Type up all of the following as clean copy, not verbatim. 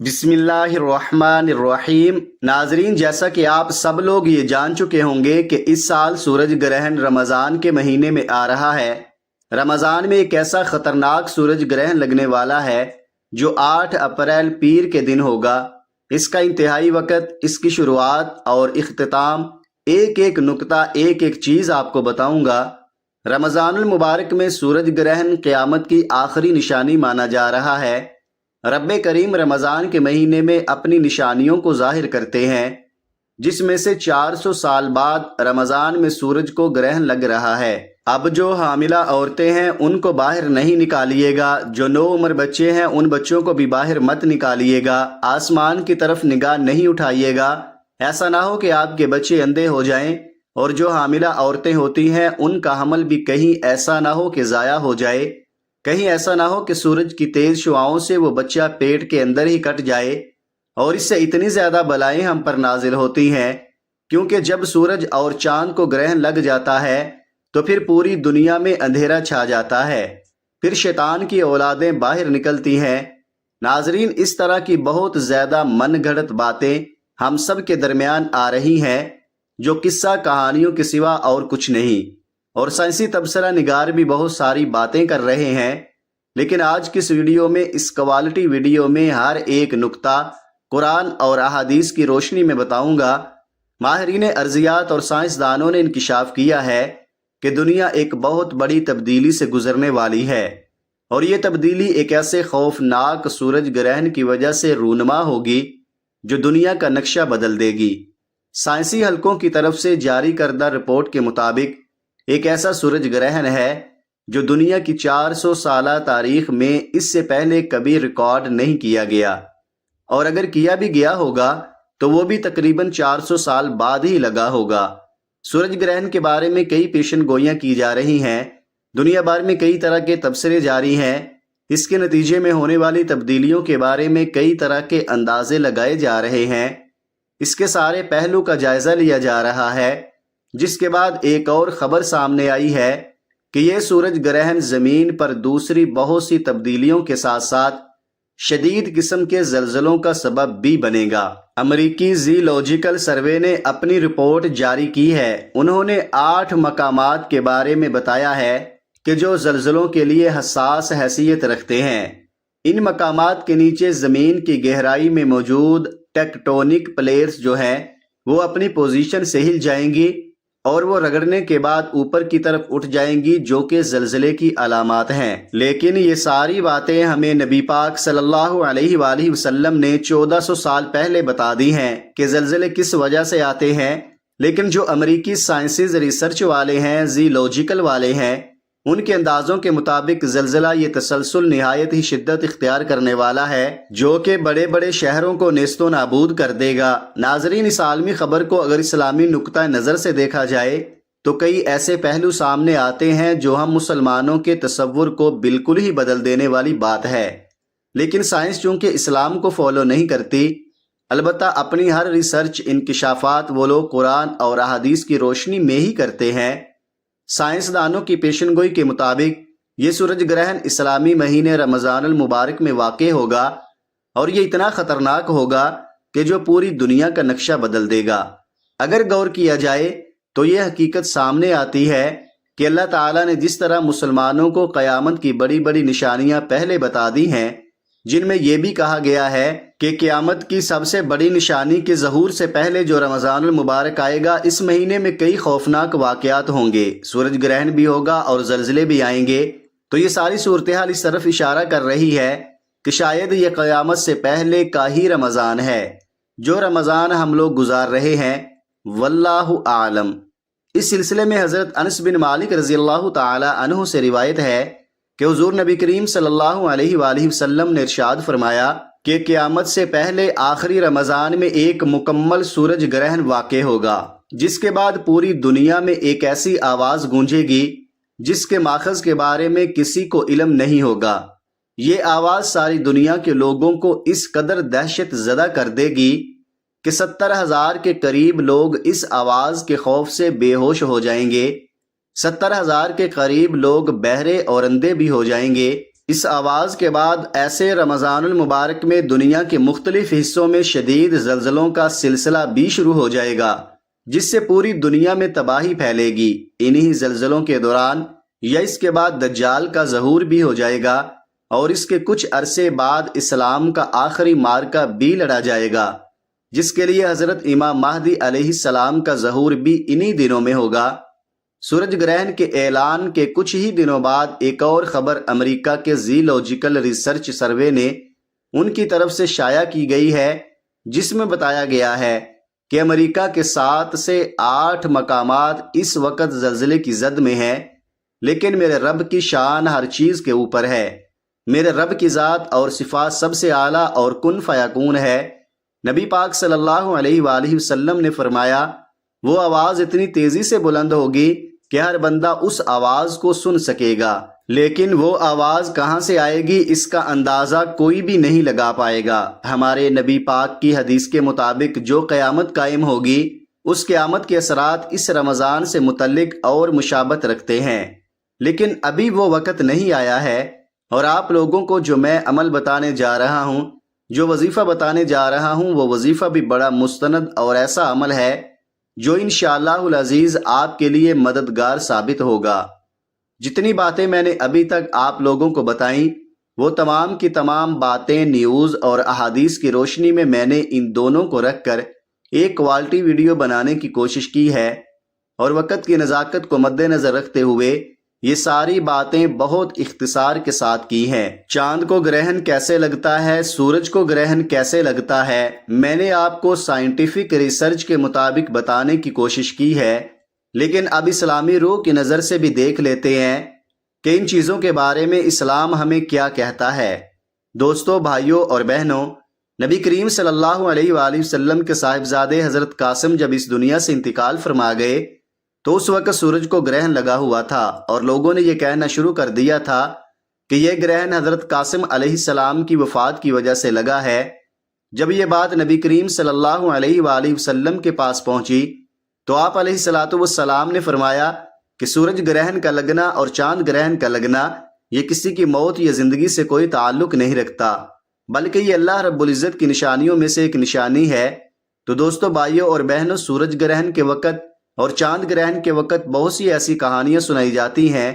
بسم اللہ الرحمن الرحیم۔ ناظرین، جیسا کہ آپ سب لوگ یہ جان چکے ہوں گے کہ اس سال سورج گرہن رمضان کے مہینے میں آ رہا ہے۔ رمضان میں ایک ایسا خطرناک سورج گرہن لگنے والا ہے جو 8 اپریل پیر کے دن ہوگا۔ اس کا انتہائی وقت، اس کی شروعات اور اختتام، ایک ایک نقطہ، ایک ایک چیز آپ کو بتاؤں گا۔ رمضان المبارک میں سورج گرہن قیامت کی آخری نشانی مانا جا رہا ہے۔ رب کریم رمضان کے مہینے میں اپنی نشانیوں کو ظاہر کرتے ہیں، جس میں سے 400 سال بعد رمضان میں سورج کو گرہن لگ رہا ہے۔ اب جو حاملہ عورتیں ہیں ان کو باہر نہیں نکالیے گا، جو نو عمر بچے ہیں ان بچوں کو بھی باہر مت نکالیے گا، آسمان کی طرف نگاہ نہیں اٹھائیے گا، ایسا نہ ہو کہ آپ کے بچے اندھے ہو جائیں، اور جو حاملہ عورتیں ہوتی ہیں ان کا حمل بھی کہیں ایسا نہ ہو کہ ضائع ہو جائے، کہیں ایسا نہ ہو کہ سورج کی تیز شعاؤں سے وہ بچہ پیٹ کے اندر ہی کٹ جائے، اور اس سے اتنی زیادہ بلائیں ہم پر نازل ہوتی ہیں، کیونکہ جب سورج اور چاند کو گرہن لگ جاتا ہے تو پھر پوری دنیا میں اندھیرا چھا جاتا ہے، پھر شیطان کی اولادیں باہر نکلتی ہیں۔ ناظرین، اس طرح کی بہت زیادہ من گھڑت باتیں ہم سب کے درمیان آ رہی ہیں، جو قصہ کہانیوں کے سوا اور کچھ نہیں، اور سائنسی تبصرہ نگار بھی بہت ساری باتیں کر رہے ہیں، لیکن آج کی اس ویڈیو میں، اس کوالٹی ویڈیو میں ہر ایک نقطہ قرآن اور احادیث کی روشنی میں بتاؤں گا۔ ماہرین ارضیات اور سائنسدانوں نے انکشاف کیا ہے کہ دنیا ایک بہت بڑی تبدیلی سے گزرنے والی ہے، اور یہ تبدیلی ایک ایسے خوفناک سورج گرہن کی وجہ سے رونما ہوگی جو دنیا کا نقشہ بدل دے گی۔ سائنسی حلقوں کی طرف سے جاری کردہ رپورٹ کے مطابق ایک ایسا سورج گرہن ہے جو دنیا کی 400 سالہ تاریخ میں اس سے پہلے کبھی ریکارڈ نہیں کیا گیا، اور اگر کیا بھی گیا ہوگا تو وہ بھی تقریباً 400 سال بعد ہی لگا ہوگا۔ سورج گرہن کے بارے میں کئی پیشن گوئیاں کی جا رہی ہیں، دنیا بھر میں کئی طرح کے تبصرے جاری ہیں، اس کے نتیجے میں ہونے والی تبدیلیوں کے بارے میں کئی طرح کے اندازے لگائے جا رہے ہیں، اس کے سارے پہلو کا جائزہ لیا جا رہا ہے، جس کے بعد ایک اور خبر سامنے آئی ہے کہ یہ سورج گرہن زمین پر دوسری بہت سی تبدیلیوں کے ساتھ ساتھ شدید قسم کے زلزلوں کا سبب بھی بنے گا۔ امریکی زیولوجیکل سروے نے اپنی رپورٹ جاری کی ہے۔ انہوں نے 8 مقامات کے بارے میں بتایا ہے کہ جو زلزلوں کے لیے حساس حیثیت رکھتے ہیں۔ ان مقامات کے نیچے زمین کی گہرائی میں موجود ٹیکٹونک پلیٹس جو ہیں وہ اپنی پوزیشن سے ہل جائیں گی، اور وہ رگڑنے کے بعد اوپر کی طرف اٹھ جائیں گی، جو کہ زلزلے کی علامات ہیں۔ لیکن یہ ساری باتیں ہمیں نبی پاک صلی اللہ علیہ وآلہ وسلم نے 1400 سال پہلے بتا دی ہیں کہ زلزلے کس وجہ سے آتے ہیں، لیکن جو امریکی سائنسز ریسرچ والے ہیں، زیولوجیکل والے ہیں، ان کے اندازوں کے مطابق زلزلہ یہ تسلسل نہایت ہی شدت اختیار کرنے والا ہے، جو کہ بڑے بڑے شہروں کو نیست و نابود کر دے گا۔ ناظرین، اس عالمی خبر کو اگر اسلامی نقطہ نظر سے دیکھا جائے تو کئی ایسے پہلو سامنے آتے ہیں جو ہم مسلمانوں کے تصور کو بالکل ہی بدل دینے والی بات ہے، لیکن سائنس چونکہ اسلام کو فالو نہیں کرتی، البتہ اپنی ہر ریسرچ انکشافات وہ لوگ قرآن اور احادیث کی روشنی میں ہی کرتے ہیں۔ سائنسدانوں کی پیشن گوئی کے مطابق یہ سورج گرہن اسلامی مہینے رمضان المبارک میں واقع ہوگا، اور یہ اتنا خطرناک ہوگا کہ جو پوری دنیا کا نقشہ بدل دے گا۔ اگر غور کیا جائے تو یہ حقیقت سامنے آتی ہے کہ اللہ تعالیٰ نے جس طرح مسلمانوں کو قیامت کی بڑی بڑی نشانیاں پہلے بتا دی ہیں، جن میں یہ بھی کہا گیا ہے کہ قیامت کی سب سے بڑی نشانی کے ظہور سے پہلے جو رمضان المبارک آئے گا، اس مہینے میں کئی خوفناک واقعات ہوں گے، سورج گرہن بھی ہوگا اور زلزلے بھی آئیں گے، تو یہ ساری صورتحال اس طرف اشارہ کر رہی ہے کہ شاید یہ قیامت سے پہلے کا ہی رمضان ہے، جو رمضان ہم لوگ گزار رہے ہیں، واللہ اعلم۔ اس سلسلے میں حضرت انس بن مالک رضی اللہ تعالی عنہ سے روایت ہے کہ حضور نبی کریم صلی اللہ علیہ وآلہ وسلم نے ارشاد فرمایا کہ قیامت سے پہلے آخری رمضان میں ایک مکمل سورج گرہن واقع ہوگا، جس کے بعد پوری دنیا میں ایک ایسی آواز گونجے گی جس کے ماخذ کے بارے میں کسی کو علم نہیں ہوگا۔ یہ آواز ساری دنیا کے لوگوں کو اس قدر دہشت زدہ کر دے گی کہ 70,000 کے قریب لوگ اس آواز کے خوف سے بے ہوش ہو جائیں گے، 70,000 کے قریب لوگ بہرے اور اندھے بھی ہو جائیں گے۔ اس آواز کے بعد ایسے رمضان المبارک میں دنیا کے مختلف حصوں میں شدید زلزلوں کا سلسلہ بھی شروع ہو جائے گا، جس سے پوری دنیا میں تباہی پھیلے گی۔ انہی زلزلوں کے دوران یا اس کے بعد دجال کا ظہور بھی ہو جائے گا، اور اس کے کچھ عرصے بعد اسلام کا آخری معرکہ بھی لڑا جائے گا، جس کے لیے حضرت امام مہدی علیہ السلام کا ظہور بھی انہی دنوں میں ہوگا۔ سورج گرہن کے اعلان کے کچھ ہی دنوں بعد ایک اور خبر امریکہ کے زیولوجیکل ریسرچ سروے نے ان کی طرف سے شائع کی گئی ہے، جس میں بتایا گیا ہے کہ امریکہ کے 7 سے 8 مقامات اس وقت زلزلے کی زد میں ہیں، لیکن میرے رب کی شان ہر چیز کے اوپر ہے۔ میرے رب کی ذات اور صفات سب سے اعلیٰ اور کن فیکون ہے۔ نبی پاک صلی اللہ علیہ وآلہ وسلم نے فرمایا، وہ آواز اتنی تیزی سے بلند ہوگی کہ ہر بندہ اس آواز کو سن سکے گا، لیکن وہ آواز کہاں سے آئے گی اس کا اندازہ کوئی بھی نہیں لگا پائے گا۔ ہمارے نبی پاک کی حدیث کے مطابق جو قیامت قائم ہوگی، اس قیامت کے اثرات اس رمضان سے متعلق اور مشابہت رکھتے ہیں، لیکن ابھی وہ وقت نہیں آیا ہے، اور آپ لوگوں کو جو میں عمل بتانے جا رہا ہوں، جو وظیفہ بتانے جا رہا ہوں، وہ وظیفہ بھی بڑا مستند اور ایسا عمل ہے جو انشاءاللہ العزیز آپ کے لیے مددگار ثابت ہوگا۔ جتنی باتیں میں نے ابھی تک آپ لوگوں کو بتائیں، وہ تمام کی تمام باتیں نیوز اور احادیث کی روشنی میں نے ان دونوں کو رکھ کر ایک کوالٹی ویڈیو بنانے کی کوشش کی ہے، اور وقت کی نزاکت کو مد نظر رکھتے ہوئے یہ ساری باتیں بہت اختصار کے ساتھ کی ہیں۔ چاند کو گرہن کیسے لگتا ہے، سورج کو گرہن کیسے لگتا ہے، میں نے آپ کو سائنٹیفک ریسرچ کے مطابق بتانے کی کوشش کی ہے، لیکن اب اسلامی روح کی نظر سے بھی دیکھ لیتے ہیں کہ ان چیزوں کے بارے میں اسلام ہمیں کیا کہتا ہے۔ دوستو، بھائیوں اور بہنوں، نبی کریم صلی اللہ علیہ وآلہ وسلم کے صاحبزادے حضرت قاسم جب اس دنیا سے انتقال فرما گئے تو اس وقت سورج کو گرہن لگا ہوا تھا، اور لوگوں نے یہ کہنا شروع کر دیا تھا کہ یہ گرہن حضرت قاسم علیہ السلام کی وفات کی وجہ سے لگا ہے۔ جب یہ بات نبی کریم صلی اللہ علیہ وآلہ وسلم کے پاس پہنچی تو آپ علیہ الصلوۃ والسلام نے فرمایا کہ سورج گرہن کا لگنا اور چاند گرہن کا لگنا یہ کسی کی موت یا زندگی سے کوئی تعلق نہیں رکھتا، بلکہ یہ اللہ رب العزت کی نشانیوں میں سے ایک نشانی ہے۔ تو دوستو، بھائیوں اور بہنوں، سورج گرہن کے وقت اور چاند گرہن کے وقت بہت سی ایسی کہانیاں سنائی جاتی ہیں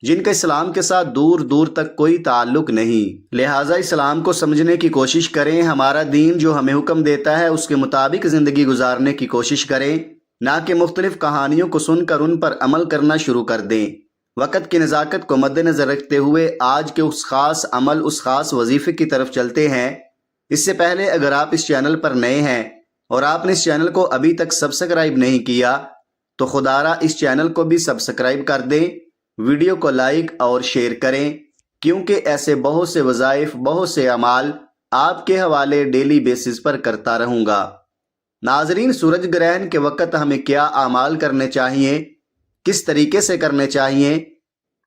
جن کا اسلام کے ساتھ دور دور تک کوئی تعلق نہیں۔ لہٰذا اسلام کو سمجھنے کی کوشش کریں، ہمارا دین جو ہمیں حکم دیتا ہے اس کے مطابق زندگی گزارنے کی کوشش کریں، نہ کہ مختلف کہانیوں کو سن کر ان پر عمل کرنا شروع کر دیں۔ وقت کی نزاکت کو مد نظر رکھتے ہوئے آج کے اس خاص عمل، اس خاص وظیفے کی طرف چلتے ہیں۔ اس سے پہلے اگر آپ اس چینل پر نئے ہیں اور آپ نے اس چینل کو ابھی تک سبسکرائب نہیں کیا تو خدا را اس چینل کو بھی سبسکرائب کر دیں، ویڈیو کو لائک اور شیئر کریں، کیونکہ ایسے بہت سے وظائف، بہت سے اعمال آپ کے حوالے ڈیلی بیسس پر کرتا رہوں گا۔ ناظرین، سورج گرہن کے وقت ہمیں کیا اعمال کرنے چاہیے، کس طریقے سے کرنے چاہیے،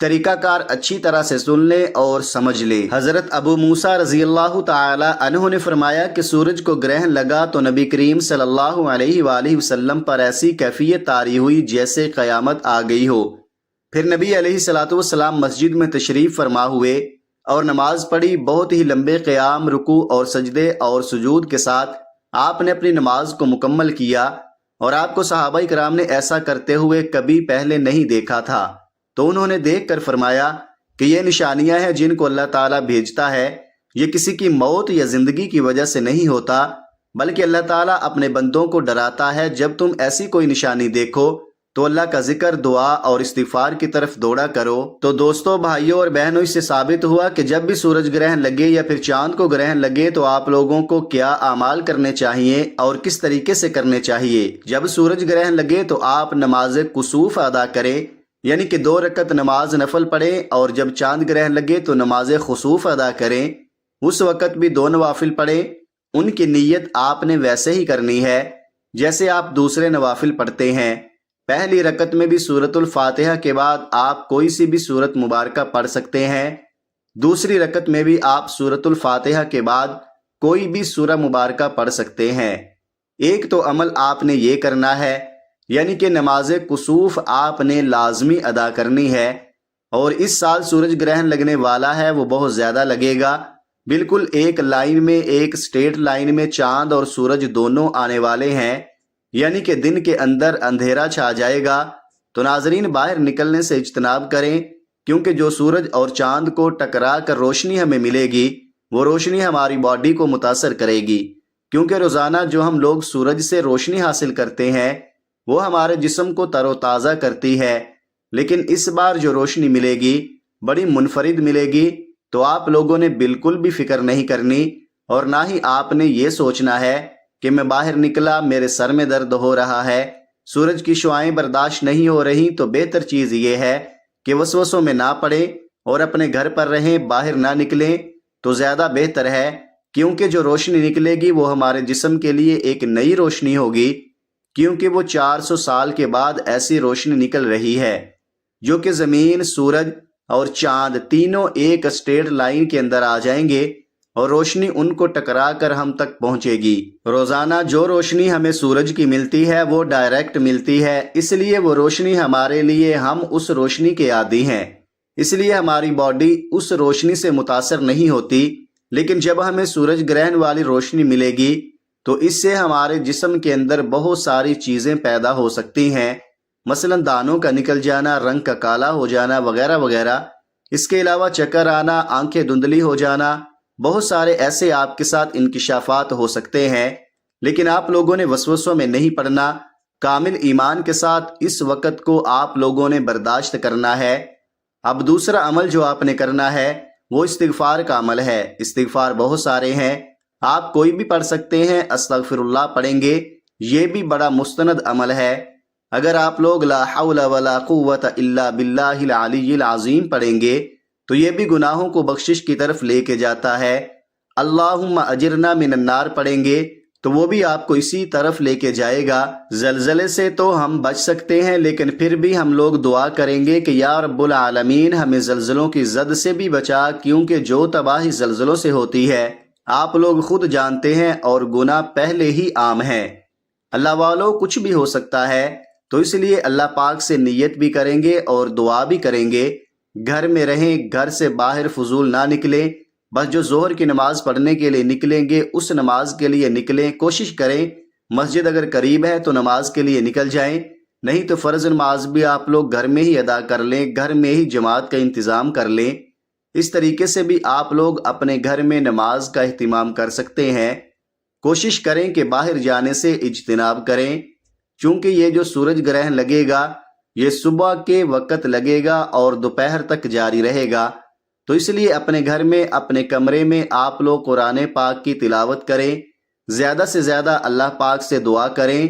طریقہ کار اچھی طرح سے سن لیں اور سمجھ لیں۔ حضرت ابو موسیٰ رضی اللہ تعالی عنہ نے فرمایا کہ سورج کو گرہن لگا تو نبی کریم صلی اللہ علیہ وآلہ وسلم پر ایسی کیفیت طاری ہوئی جیسے قیامت آ گئی ہو۔ پھر نبی علیہ الصلوۃ والسلام مسجد میں تشریف فرما ہوئے اور نماز پڑھی۔ بہت ہی لمبے قیام، رکوع اور سجدے اور سجود کے ساتھ آپ نے اپنی نماز کو مکمل کیا، اور آپ کو صحابہ کرام نے ایسا کرتے ہوئے کبھی پہلے نہیں دیکھا تھا۔ تو انہوں نے دیکھ کر فرمایا کہ یہ نشانیاں ہیں جن کو اللہ تعالیٰ بھیجتا ہے، یہ کسی کی موت یا زندگی کی وجہ سے نہیں ہوتا، بلکہ اللہ تعالیٰ اپنے بندوں کو ڈراتا ہے۔ جب تم ایسی کوئی نشانی دیکھو تو اللہ کا ذکر، دعا اور استغفار کی طرف دوڑا کرو۔ تو دوستو، بھائیوں اور بہنوں، اس سے ثابت ہوا کہ جب بھی سورج گرہن لگے یا پھر چاند کو گرہن لگے تو آپ لوگوں کو کیا اعمال کرنے چاہیے اور کس طریقے سے کرنے چاہیے۔ جب سورج گرہن لگے تو آپ نماز کسوف ادا کریں، یعنی کہ 2 رکعت نماز نفل پڑھیں، اور جب چاند گرہن لگے تو نماز خسوف ادا کریں، اس وقت بھی 2 نوافل پڑھیں۔ ان کی نیت آپ نے ویسے ہی کرنی ہے جیسے آپ دوسرے نوافل پڑھتے ہیں۔ پہلی رکعت میں بھی سورۃ الفاتحہ کے بعد آپ کوئی سی بھی سورت مبارکہ پڑھ سکتے ہیں، دوسری رکعت میں بھی آپ سورۃ الفاتحہ کے بعد کوئی بھی سورہ مبارکہ پڑھ سکتے ہیں۔ ایک تو عمل آپ نے یہ کرنا ہے، یعنی کہ نماز کسوف آپ نے لازمی ادا کرنی ہے، اور اس سال سورج گرہن لگنے والا ہے وہ بہت زیادہ لگے گا۔ بالکل ایک لائن میں، ایک سٹریٹ لائن میں چاند اور سورج دونوں آنے والے ہیں، یعنی کہ دن کے اندر اندھیرا چھا جائے گا۔ تو ناظرین باہر نکلنے سے اجتناب کریں، کیونکہ جو سورج اور چاند کو ٹکرا کر روشنی ہمیں ملے گی وہ روشنی ہماری باڈی کو متاثر کرے گی، کیونکہ روزانہ جو ہم لوگ سورج سے روشنی حاصل کرتے ہیں وہ ہمارے جسم کو تر و تازہ کرتی ہے، لیکن اس بار جو روشنی ملے گی بڑی منفرد ملے گی۔ تو آپ لوگوں نے بالکل بھی فکر نہیں کرنی، اور نہ ہی آپ نے یہ سوچنا ہے کہ میں باہر نکلا میرے سر میں درد ہو رہا ہے، سورج کی شعاعیں برداشت نہیں ہو رہی۔ تو بہتر چیز یہ ہے کہ وسوسوں میں نہ پڑیں اور اپنے گھر پر رہیں، باہر نہ نکلیں تو زیادہ بہتر ہے، کیونکہ جو روشنی نکلے گی وہ ہمارے جسم کے لیے ایک نئی روشنی ہوگی، کیونکہ وہ 400 سال کے بعد ایسی روشنی نکل رہی ہے جو کہ زمین، سورج اور چاند تینوں ایک اسٹریٹ لائن کے اندر آ جائیں گے اور روشنی ان کو ٹکرا کر ہم تک پہنچے گی۔ روزانہ جو روشنی ہمیں سورج کی ملتی ہے وہ ڈائریکٹ ملتی ہے، اس لیے وہ روشنی ہمارے لیے، ہم اس روشنی کے عادی ہیں، اس لیے ہماری باڈی اس روشنی سے متاثر نہیں ہوتی۔ لیکن جب ہمیں سورج گرہن والی روشنی ملے گی تو اس سے ہمارے جسم کے اندر بہت ساری چیزیں پیدا ہو سکتی ہیں، مثلا دانوں کا نکل جانا، رنگ کا کالا ہو جانا وغیرہ وغیرہ۔ اس کے علاوہ چکر آنا، آنکھیں دھندلی ہو جانا، بہت سارے ایسے آپ کے ساتھ انکشافات ہو سکتے ہیں۔ لیکن آپ لوگوں نے وسوسوں میں نہیں پڑنا، کامل ایمان کے ساتھ اس وقت کو آپ لوگوں نے برداشت کرنا ہے۔ اب دوسرا عمل جو آپ نے کرنا ہے وہ استغفار کا عمل ہے۔ استغفار بہت سارے ہیں، آپ کوئی بھی پڑھ سکتے ہیں، استغفر اللہ پڑھیں گے، یہ بھی بڑا مستند عمل ہے۔ اگر آپ لوگ لا حول ولا قوت الا باللہ العلی العظیم پڑھیں گے تو یہ بھی گناہوں کو بخشش کی طرف لے کے جاتا ہے۔ اللہم اجرنا من النار پڑھیں گے تو وہ بھی آپ کو اسی طرف لے کے جائے گا۔ زلزلے سے تو ہم بچ سکتے ہیں، لیکن پھر بھی ہم لوگ دعا کریں گے کہ یا رب العالمین ہمیں زلزلوں کی زد سے بھی بچا، کیونکہ جو تباہی زلزلوں سے ہوتی ہے آپ لوگ خود جانتے ہیں، اور گناہ پہلے ہی عام ہیں۔ اللہ والو کچھ بھی ہو سکتا ہے، تو اس لیے اللہ پاک سے نیت بھی کریں گے اور دعا بھی کریں گے۔ گھر میں رہیں، گھر سے باہر فضول نہ نکلیں، بس جو ظہر کی نماز پڑھنے کے لیے نکلیں گے اس نماز کے لیے نکلیں۔ کوشش کریں مسجد اگر قریب ہے تو نماز کے لیے نکل جائیں، نہیں تو فرض نماز بھی آپ لوگ گھر میں ہی ادا کر لیں، گھر میں ہی جماعت کا انتظام کر لیں۔ اس طریقے سے بھی آپ لوگ اپنے گھر میں نماز کا اہتمام کر سکتے ہیں۔ کوشش کریں کہ باہر جانے سے اجتناب کریں، چونکہ یہ جو سورج گرہن لگے گا یہ صبح کے وقت لگے گا اور دوپہر تک جاری رہے گا۔ تو اس لیے اپنے گھر میں، اپنے کمرے میں آپ لوگ قرآن پاک کی تلاوت کریں، زیادہ سے زیادہ اللہ پاک سے دعا کریں،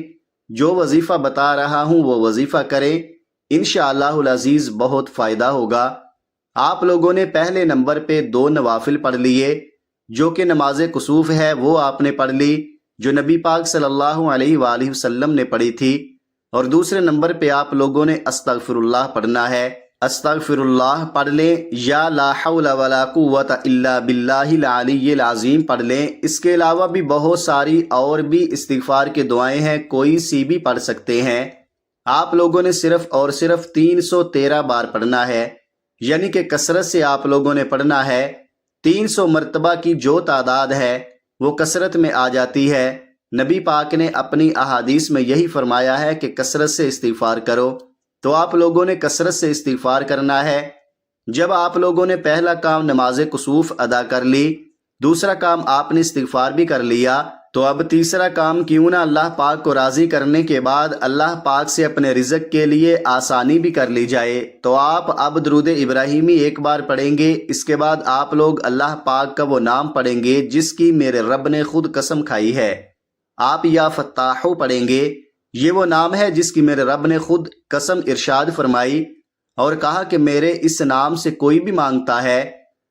جو وظیفہ بتا رہا ہوں وہ وظیفہ کریں، انشاءاللہ العزیز بہت فائدہ ہوگا۔ آپ لوگوں نے پہلے نمبر پہ 2 نوافل پڑھ لیے، جو کہ نماز کسوف ہے وہ آپ نے پڑھ لی جو نبی پاک صلی اللہ علیہ وآلہ وسلم نے پڑھی تھی، اور دوسرے نمبر پہ آپ لوگوں نے استغفر اللہ پڑھنا ہے۔ استغفر اللہ پڑھ لیں یا لا حول ولا قوت الا باللہ العلی العظیم پڑھ لیں۔ اس کے علاوہ بھی بہت ساری اور بھی استغفار کے دعائیں ہیں، کوئی سی بھی پڑھ سکتے ہیں۔ آپ لوگوں نے صرف اور صرف 313 بار پڑھنا ہے، یعنی کہ کثرت سے آپ لوگوں نے پڑھنا ہے۔ 300 مرتبہ کی جو تعداد ہے وہ کثرت میں آ جاتی ہے۔ نبی پاک نے اپنی احادیث میں یہی فرمایا ہے کہ کثرت سے استغفار کرو، تو آپ لوگوں نے کثرت سے استغفار کرنا ہے۔ جب آپ لوگوں نے پہلا کام نماز کسوف ادا کر لی، دوسرا کام آپ نے استغفار بھی کر لیا، تو اب تیسرا کام کیوں نہ اللہ پاک کو راضی کرنے کے بعد اللہ پاک سے اپنے رزق کے لیے آسانی بھی کر لی جائے۔ تو آپ اب درود ابراہیمی ایک بار پڑھیں گے، اس کے بعد آپ لوگ اللہ پاک کا وہ نام پڑھیں گے جس کی میرے رب نے خود قسم کھائی ہے۔ آپ یا فتاحو پڑھیں گے، یہ وہ نام ہے جس کی میرے رب نے خود قسم ارشاد فرمائی اور کہا کہ میرے اس نام سے کوئی بھی مانگتا ہے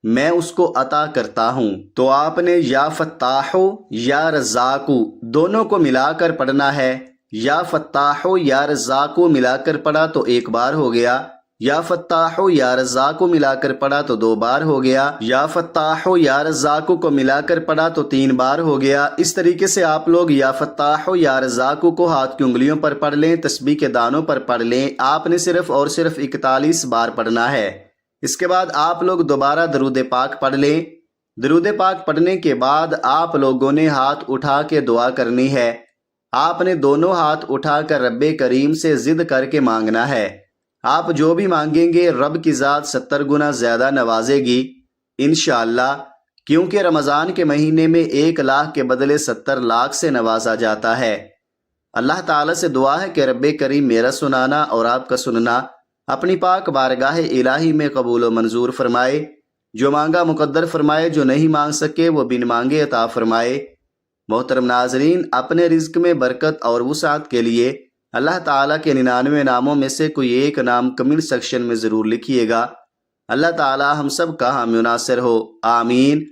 میں اس کو عطا کرتا ہوں۔ تو آپ نے یا فتاحو یا رزاقو دونوں کو ملا کر پڑھنا ہے۔ یا فتاحو یا رزاقو ملا کر پڑھا تو 1 بار ہو گیا، یا فتاحو یا رزاقو ملا کر پڑھا تو 2 بار ہو گیا، یا فتاحو یا رزاقو کو ملا کر پڑھا تو 3 بار ہو گیا۔ اس طریقے سے آپ لوگ یا فتاحو یا رزاقو کو ہاتھ کی انگلیوں پر پڑھ لیں، تسبیح کے دانوں پر پڑھ لیں۔ آپ نے صرف اور صرف 41 بار پڑھنا ہے۔ اس کے بعد آپ لوگ دوبارہ درود پاک پڑھ لیں۔ درود پاک پڑھنے کے بعد آپ لوگوں نے ہاتھ اٹھا کے دعا کرنی ہے۔ آپ نے دونوں ہاتھ اٹھا کر رب کریم سے ضد کر کے مانگنا ہے۔ آپ جو بھی مانگیں گے رب کی ذات 70 گنا زیادہ نوازے گی انشاءاللہ، کیونکہ رمضان کے مہینے میں 1 لاکھ کے بدلے 70 لاکھ سے نوازا جاتا ہے۔ اللہ تعالیٰ سے دعا ہے کہ رب کریم میرا سنانا اور آپ کا سننا اپنی پاک بارگاہ الہی میں قبول و منظور فرمائے۔ جو مانگا مقدر فرمائے، جو نہیں مانگ سکے وہ بن مانگے عطا فرمائے۔ محترم ناظرین، اپنے رزق میں برکت اور وسعت کے لیے اللہ تعالیٰ کے 99 ناموں میں سے کوئی ایک نام کمنٹ سیکشن میں ضرور لکھیے گا۔ اللہ تعالیٰ ہم سب کا حامی و ناصر ہو، آمین۔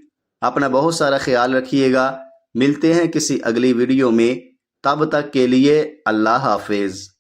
اپنا بہت سارا خیال رکھیے گا۔ ملتے ہیں کسی اگلی ویڈیو میں، تب تک کے لیے اللہ حافظ۔